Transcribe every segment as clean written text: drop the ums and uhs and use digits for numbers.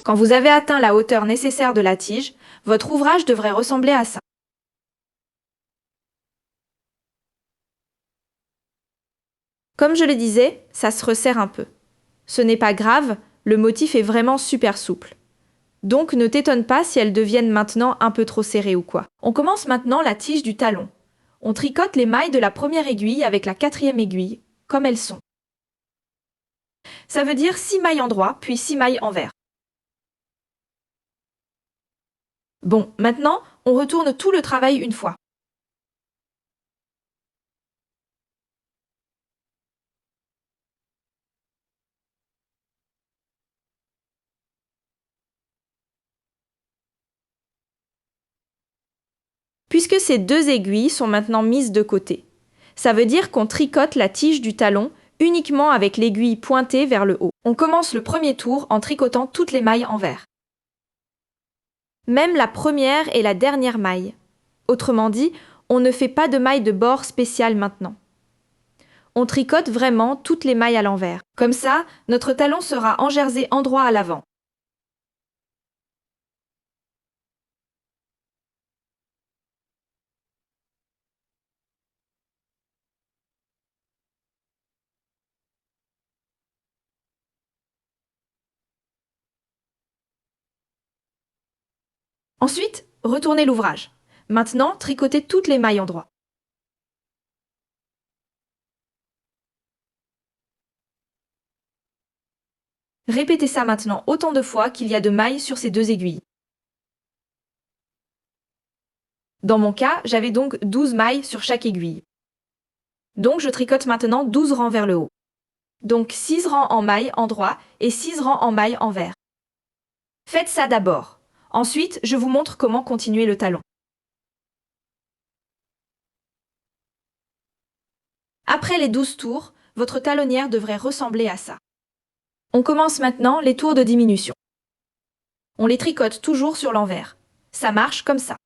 Quand vous avez atteint la hauteur nécessaire de la tige, votre ouvrage devrait ressembler à ça. Comme je le disais, ça se resserre un peu. Ce n'est pas grave, le motif est vraiment super souple. Donc ne t'étonne pas si elles deviennent maintenant un peu trop serrées ou quoi. On commence maintenant la tige du talon. On tricote les mailles de la première aiguille avec la quatrième aiguille, comme elles sont. Ça veut dire 6 mailles endroit, puis 6 mailles envers. Bon, maintenant, on retourne tout le travail une fois. Puisque ces deux aiguilles sont maintenant mises de côté. Ça veut dire qu'on tricote la tige du talon uniquement avec l'aiguille pointée vers le haut. On commence le premier tour en tricotant toutes les mailles envers. Même la première et la dernière maille. Autrement dit, on ne fait pas de maille de bord spéciale maintenant. On tricote vraiment toutes les mailles à l'envers. Comme ça, notre talon sera enjersé endroit à l'avant. Ensuite, retournez l'ouvrage. Maintenant, tricotez toutes les mailles endroit. Répétez ça maintenant autant de fois qu'il y a de mailles sur ces deux aiguilles. Dans mon cas, j'avais donc 12 mailles sur chaque aiguille. Donc je tricote maintenant 12 rangs vers le haut. Donc 6 rangs en mailles endroit et 6 rangs en mailles envers. Faites ça d'abord. Ensuite, je vous montre comment continuer le talon. Après les 12 tours, votre talonnière devrait ressembler à ça. On commence maintenant les tours de diminution. On les tricote toujours sur l'envers. Ça marche comme ça.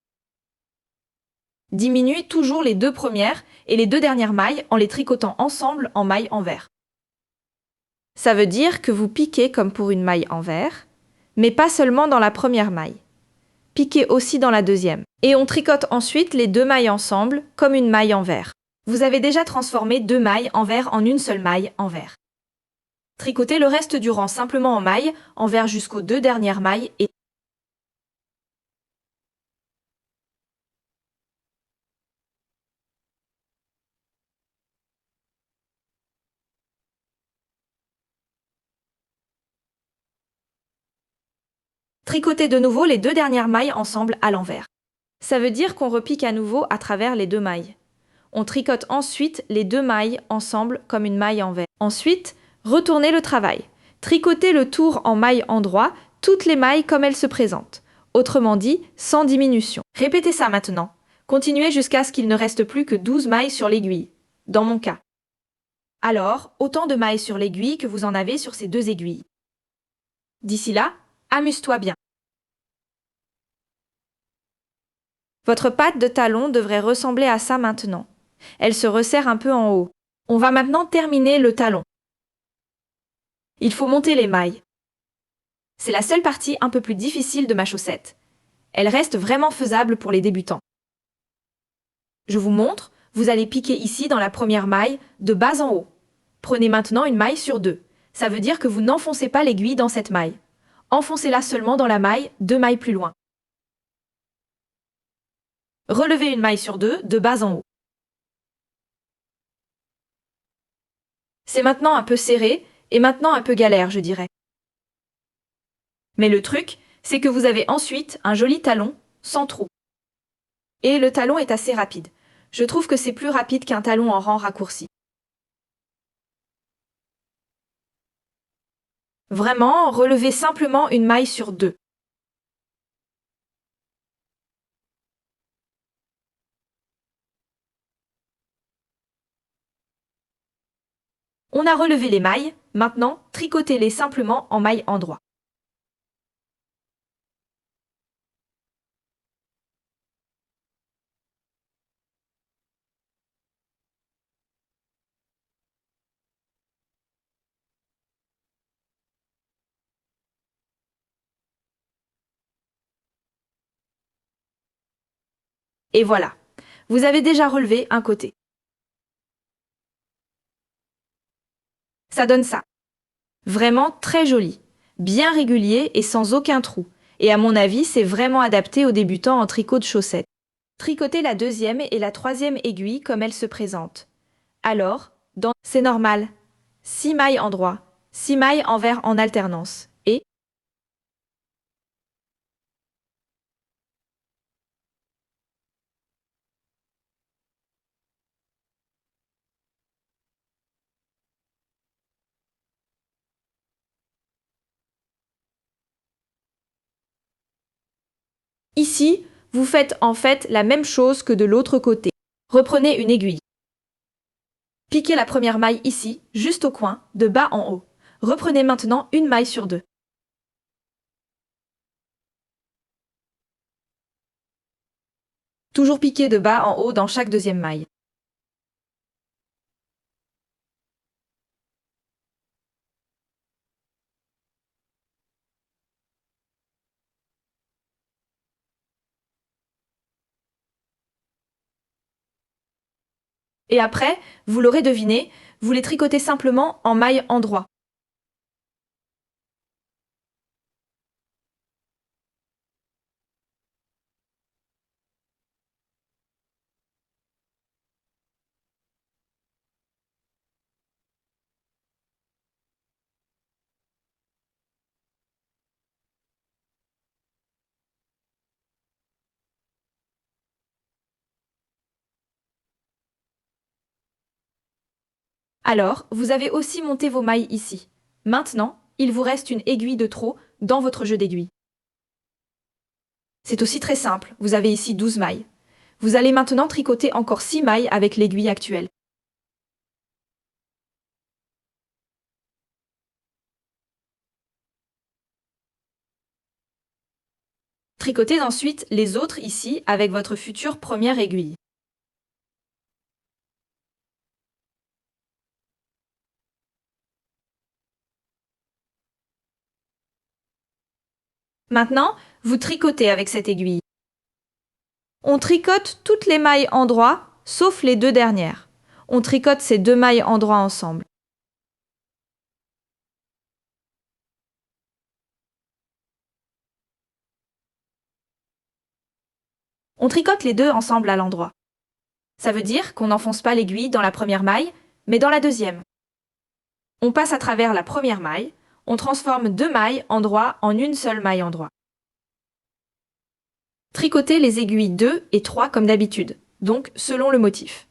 Diminue toujours les deux premières et les deux dernières mailles en les tricotant ensemble en mailles envers. Ça veut dire que vous piquez comme pour une maille envers, mais pas seulement dans la première maille. Piquez aussi dans la deuxième. Et on tricote ensuite les deux mailles ensemble comme une maille envers. Vous avez déjà transformé deux mailles envers en une seule maille envers. Tricotez le reste du rang simplement en mailles, envers jusqu'aux deux dernières mailles et tricotez de nouveau les deux dernières mailles ensemble à l'envers. Ça veut dire qu'on repique à nouveau à travers les deux mailles. On tricote ensuite les deux mailles ensemble comme une maille envers. Ensuite, retournez le travail. Tricotez le tour en maille endroit, toutes les mailles comme elles se présentent. Autrement dit, sans diminution. Répétez ça maintenant. Continuez jusqu'à ce qu'il ne reste plus que 12 mailles sur l'aiguille, dans mon cas. Alors, autant de mailles sur l'aiguille que vous en avez sur ces deux aiguilles. D'ici là, amuse-toi bien. Votre patte de talon devrait ressembler à ça maintenant. Elle se resserre un peu en haut. On va maintenant terminer le talon. Il faut monter les mailles. C'est la seule partie un peu plus difficile de ma chaussette. Elle reste vraiment faisable pour les débutants. Je vous montre, vous allez piquer ici dans la première maille, de bas en haut. Prenez maintenant une maille sur deux. Ça veut dire que vous n'enfoncez pas l'aiguille dans cette maille. Enfoncez-la seulement dans la maille, deux mailles plus loin. Relevez une maille sur deux, de bas en haut. C'est maintenant un peu serré, et maintenant un peu galère, je dirais. Mais le truc, c'est que vous avez ensuite un joli talon, sans trou. Et le talon est assez rapide. Je trouve que c'est plus rapide qu'un talon en rang raccourci. Vraiment, relevez simplement une maille sur deux. On a relevé les mailles, maintenant tricotez-les simplement en maille endroit. Et voilà, vous avez déjà relevé un côté. Ça donne ça. Vraiment très joli, bien régulier et sans aucun trou. Et à mon avis, c'est vraiment adapté aux débutants en tricot de chaussettes. Tricotez la deuxième et la troisième aiguille comme elles se présentent. Alors, c'est normal. 6 mailles en droit, 6 mailles envers en alternance. Et ici, vous faites en fait la même chose que de l'autre côté. Reprenez une aiguille. Piquez la première maille ici, juste au coin, de bas en haut. Reprenez maintenant une maille sur deux. Toujours piquer de bas en haut dans chaque deuxième maille. Et après, vous l'aurez deviné, vous les tricotez simplement en maille endroit. Alors, vous avez aussi monté vos mailles ici. Maintenant, il vous reste une aiguille de trop dans votre jeu d'aiguilles. C'est aussi très simple, vous avez ici 12 mailles. Vous allez maintenant tricoter encore 6 mailles avec l'aiguille actuelle. Tricotez ensuite les autres ici avec votre future première aiguille. Maintenant, vous tricotez avec cette aiguille. On tricote toutes les mailles en droit, sauf les deux dernières. On tricote ces deux mailles en droit ensemble. On tricote les deux ensemble à l'endroit. Ça veut dire qu'on n'enfonce pas l'aiguille dans la première maille, mais dans la deuxième. On passe à travers la première maille, on transforme deux mailles en droit en une seule maille en droit. Tricotez les aiguilles 2 et 3 comme d'habitude, donc selon le motif.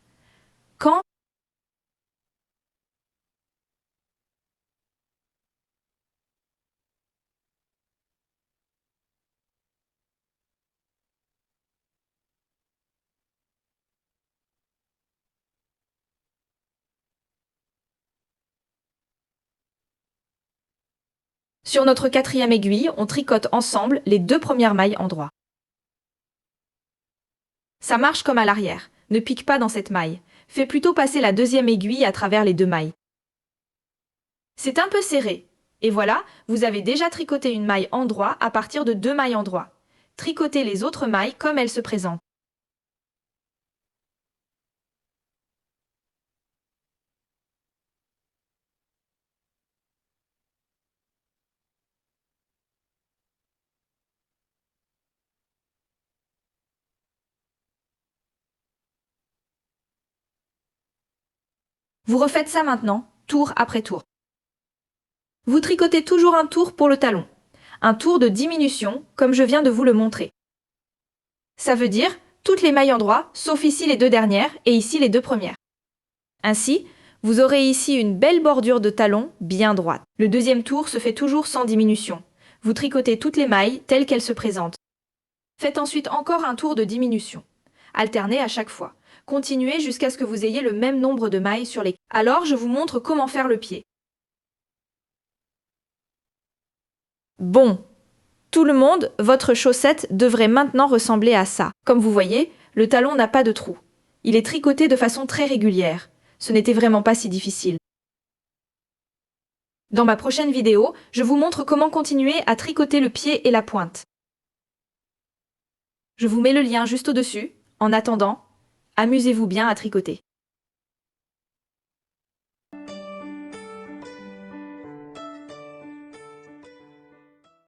Quand sur notre quatrième aiguille, on tricote ensemble les deux premières mailles en droit. Ça marche comme à l'arrière, ne pique pas dans cette maille. Fais plutôt passer la deuxième aiguille à travers les deux mailles. C'est un peu serré. Et voilà, vous avez déjà tricoté une maille en droit à partir de deux mailles en droit. Tricotez les autres mailles comme elles se présentent. Vous refaites ça maintenant, tour après tour. Vous tricotez toujours un tour pour le talon. Un tour de diminution, comme je viens de vous le montrer. Ça veut dire toutes les mailles en droit, sauf ici les deux dernières et ici les deux premières. Ainsi, vous aurez ici une belle bordure de talon bien droite. Le deuxième tour se fait toujours sans diminution. Vous tricotez toutes les mailles telles qu'elles se présentent. Faites ensuite encore un tour de diminution. Alternez à chaque fois. Continuez jusqu'à ce que vous ayez le même nombre de mailles sur les... Alors, je vous montre comment faire le pied. Bon, tout le monde, votre chaussette devrait maintenant ressembler à ça. Comme vous voyez, le talon n'a pas de trou. Il est tricoté de façon très régulière. Ce n'était vraiment pas si difficile. Dans ma prochaine vidéo, je vous montre comment continuer à tricoter le pied et la pointe. Je vous mets le lien juste au-dessus. En attendant, amusez-vous bien à tricoter.